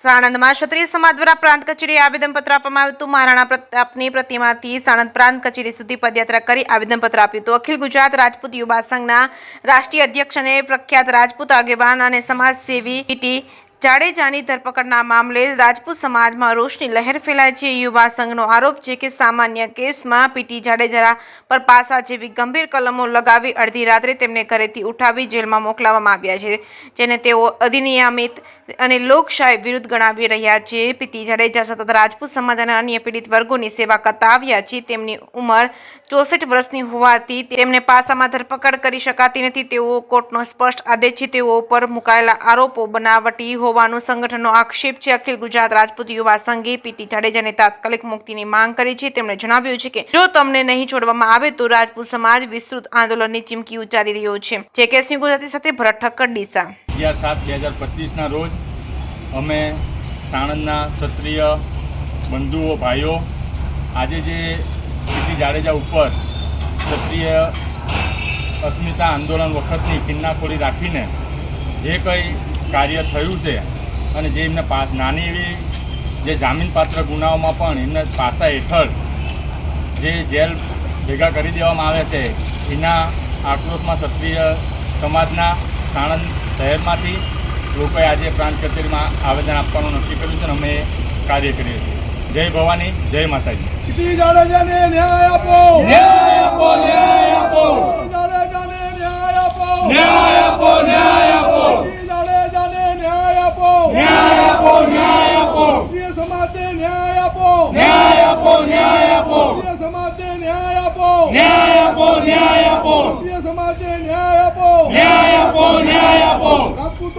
સાણંદમાં ક્ષત્રિય સમાજ દ્વારા પ્રાંત કચેરીએ આવેદનપત્ર આપવામાં આવ્યું હતું. મહારાણા પ્રતાપની પ્રતિમાથી સાણંદ પ્રાંત કચેરી સુધી પદયાત્રા કરી આવેદનપત્ર આપ્યું હતું. અખિલ ગુજરાત રાજપૂત યુવા સંઘના રાષ્ટ્રીય અધ્યક્ષ અને પ્રખ્યાત રાજપૂત આગેવાન અને સમાજસેવી પીટી જાડેજાની ધરપકડના મામલે રાજપૂત સમાજમાં રોષની લહેર ફેલાય છે. યુવા સંઘનો આરોપ છે કે સામાન્ય કેસમાં પીટી જાડેજા પર પાસા જેવી ગંભીર કલમો લગાવી અડધી રાત્રે તેમને ઘરેથી ઉઠાવી જેલમાં મોકલવામાં આવ્યા છે, જેને તેઓ અધિનિયમિત અને લોકશાહી વિરુદ્ધ ગણાવી રહ્યા છે. પીટી જાડેજા સતત રાજપૂત સમાજ અને અન્ય પીડિત વર્ગોની સેવા કરતા આવ્યા છે. તેમની ઉંમર 64 વર્ષની હોવાથી તેમને પાસામાં ધરપકડ કરી શકાતી નથી. તેઓ કોર્ટનો સ્પષ્ટ આદેશ છે. તેઓ પર મુકાયેલા આરોપો બનાવટી હોવાનું સંગઠનનો આક્ષેપ છે. અખિલ ગુજરાત રાજપૂત યુવા સંઘે પીટી જાડેજાની તાત્કાલિક મુક્તિની માંગ કરી છે. તેમણે જણાવ્યું છે કે જો તમને નહીં છોડવામાં આવે તો રાજપૂત સમાજ વિસ્તૃત આંદોલનની ચીમકી ઉચ્ચારી રહ્યો છે. જેકેસી ગુજરાતી સાથે ભરત ઠક્કર, ડીસા. 7/2025 રોજ અમે સાણંદના ક્ષત્રિય બંધુઓ ભાઈઓ આજે જે પીટી જાડેજા ઉપર ક્ષત્રિય અસ્મિતા આંદોલન વખતની કિન્નાખોરી રાખીને જે કંઈ કાર્ય થયું છે અને જે એમને નાની એવી જે જામીનપાત્ર ગુનાઓમાં પણ એમને પાસા હેઠળ જે જેલ ભેગા કરી દેવામાં આવે છે, એના આક્રોશમાં ક્ષત્રિય સમાજના સાણંદ શહેરમાંથી લોકોએ આજે પ્રાંત કચેરીમાં આવેદન આપવાનું નક્કી કર્યું છે અને અમે કાર્ય કરીએ છીએ. જય ભવાની, જય માતાજી. પીટી જાડેજાને ન્યાય આપો, ન્યાય આપો, ન્યાય આપો, જાડેજાને ન્યાય આપો, ન્યાય આપો, ન્યાય આપો, પીટી જાડેજાને ન્યાય આપો, ન્યાય આપો, ન્યાય આપો, ક્ષત્રિય સમાજને ન્યાય આપો, ન્યાય આપો, ન્યાય આપો, ક્ષત્રિય સમાજને ન્યાય આપો, ન્યાય આપો, ન્યાય આપો, ક્ષત્રિય સમાજને ન્યાય આપો, ન્યાય આપો, ન્યાય આપો, રાજપૂત